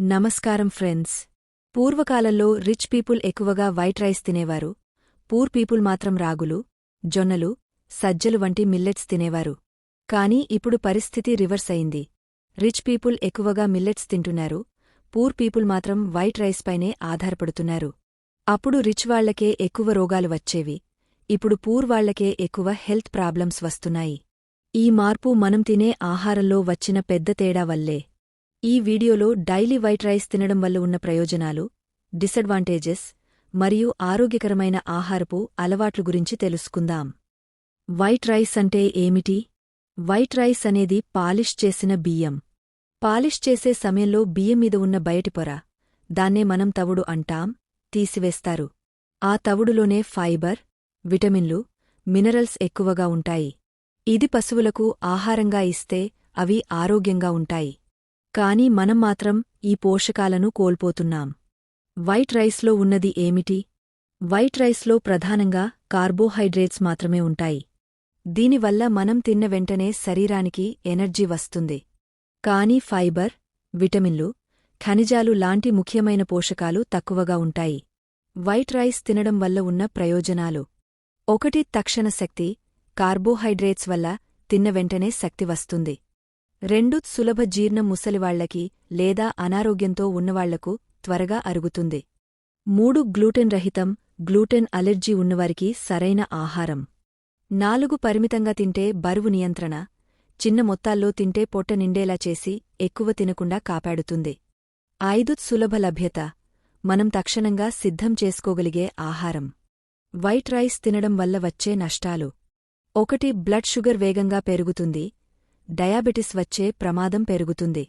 నమస్కారం ఫ్రెండ్స్. పూర్వకాలంలో rich people ఎక్కువగా వైట్ రైస్ తినేవారు. పూర్ పీపుల్ మాత్రం రాగులు, జొన్నలు, సజ్జలు వంటి మిల్లెట్స్ తినేవారు. కానీ ఇప్పుడు పరిస్థితి రివర్స్ అయింది. రిచ్ పీపుల్ ఎక్కువగా మిల్లెట్స్ తింటున్నారు, పూర్ పీపుల్ మాత్రం వైట్ రైస్ పైనే ఆధారపడుతున్నారు. అప్పుడు రిచ్ వాళ్లకే ఎక్కువ రోగాలు వచ్చేవి, ఇప్పుడు పూర్ వాళ్లకే ఎక్కువ హెల్త్ ప్రాబ్లమ్స్ వస్తున్నాయి. ఈ మార్పు మనం తినే ఆహారంలో వచ్చిన పెద్ద తేడా వల్లే. ఈ వీడియోలో డైలీ వైట్ రైస్ తినడం వల్ల ఉన్న ప్రయోజనాలు, డిసడ్వాంటేజెస్ మరియు ఆరోగ్యకరమైన ఆహారపు అలవాట్ల గురించి తెలుసుకుందాం. వైట్ రైస్ అంటే ఏమిటి? వైట్ రైస్ అనేది పాలిష్ చేసిన బియ్యం. పాలిష్ చేసే సమయంలో బియ్యం మీద ఉన్న బయటి పొర, దాన్నే మనం తవుడు అంటాం, తీసివేస్తారు. ఆ తవుడులోనే ఫైబర్, విటమిన్లు, మినరల్స్ ఎక్కువగా ఉంటాయి. ఇది పశువులకు ఆహారంగా ఇస్తే అవి ఆరోగ్యంగా ఉంటాయి. కానీ మనం మాత్రం ఈ పోషకాలను కోల్పోతున్నాం. వైట్ రైస్లో ఉన్నది ఏమిటి? వైట్ రైస్లో ప్రధానంగా కార్బోహైడ్రేట్స్ మాత్రమే ఉంటాయి. దీనివల్ల మనం తిన్న వెంటనే శరీరానికి ఎనర్జీ వస్తుంది. కానీ ఫైబర్, విటమిన్లు, ఖనిజాలు లాంటి ముఖ్యమైన పోషకాలు తక్కువగా ఉంటాయి. వైట్ రైస్ తినడం వల్ల ఉన్న ప్రయోజనాలు: 1. తక్షణ శక్తి. కార్బోహైడ్రేట్స్ వల్ల తిన్న వెంటనే శక్తి వస్తుంది. 2. సులభ జీర్ణం. ముసలివాళ్లకి లేదా అనారోగ్యంతో ఉన్నవాళ్లకు త్వరగా అరుగుతుంది. 3. గ్లూటెన్ రహితం. గ్లూటెన్ అలెర్జీ ఉన్నవారికి సరైన ఆహారం. 4. పరిమితంగా తింటే బరువు నియంత్రణ. చిన్న మొత్తాల్లో తింటే పొట్ట నిండేలా చేసి ఎక్కువ తినకుండా కాపాడుతుంది. 5. సులభ లభ్యత. మనం తక్షణంగా సిద్ధం చేసుకోగలిగే ఆహారం. వైట్ రైస్ తినడం వల్ల వచ్చే నష్టాలు: 1. బ్లడ్ షుగర్ వేగంగా పెరుగుతుంది, డయాబెటిస్ వచ్చే ప్రమాదం పెరుగుతుంది.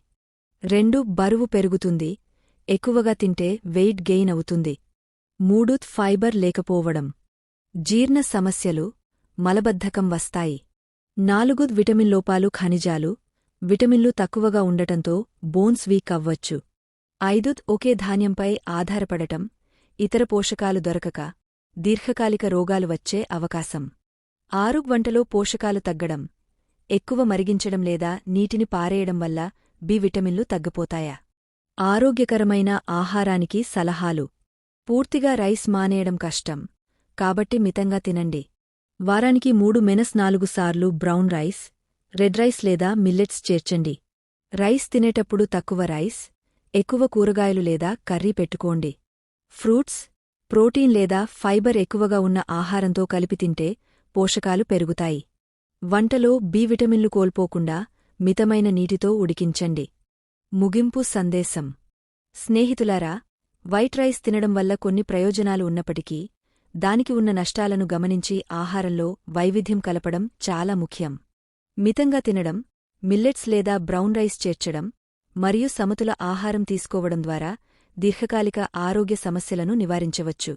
2. బరువు పెరుగుతుంది, ఎక్కువగా తింటే వెయిట్ గెయిన్ అవుతుంది. 3. ఫైబర్ లేకపోవడం. జీర్ణ సమస్యలు, మలబద్ధకం వస్తాయి. 4. విటమిన్ లోపాలు. ఖనిజాలు, విటమిన్లు తక్కువగా ఉండటంతో బోన్స్ వీక్ అవ్వచ్చు. 5. ఒకే ధాన్యంపై ఆధారపడటం, ఇతర పోషకాలు దొరకక దీర్ఘకాలిక రోగాలు వచ్చే అవకాశం. 6. వంటలో పోషకాలు తగ్గడం, ఎక్కువ మరిగించడం లేదా నీటిని పారేయడం వల్ల బి విటమిన్లు తగ్గిపోతాయా? ఆరోగ్యకరమైన ఆహారానికి సలహాలు: పూర్తిగా రైస్ మానేయడం కష్టం, కాబట్టి మితంగా తినండి. వారానికి 3-4 సార్లు బ్రౌన్ రైస్, రెడ్ రైస్ లేదా మిల్లెట్స్ చేర్చండి. రైస్ తినేటప్పుడు తక్కువ రైస్, ఎక్కువ కూరగాయలు లేదా కర్రీ పెట్టుకోండి. ఫ్రూట్స్, ప్రోటీన్ లేదా ఫైబర్ ఎక్కువగా ఉన్న ఆహారంతో కలిపి తింటే పోషకాలు పెరుగుతాయి. వంటలో బి విటమిన్లు కోల్పోకుండా మితమైన నీటితో ఉడికించండి. ముగింపు సందేశం: స్నేహితులారా, వైట్ రైస్ తినడం వల్ల కొన్ని ప్రయోజనాలు ఉన్నప్పటికీ దానికి ఉన్న నష్టాలను గమనించి ఆహారంలో వైవిధ్యం కలపడం చాలా ముఖ్యం. మితంగా తినడం, మిల్లెట్స్ లేదా బ్రౌన్ రైస్ చేర్చడం మరియు సమతుల ఆహారం తీసుకోవడం ద్వారా దీర్ఘకాలిక ఆరోగ్య సమస్యలను నివారించవచ్చు.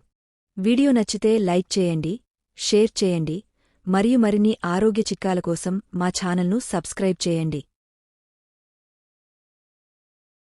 వీడియో నచ్చితే లైక్ చేయండి, షేర్ చేయండి మరియు మరిన్ని ఆరోగ్య చిట్కాల కోసం మా ఛానల్ను సబ్స్క్రైబ్ చేయండి.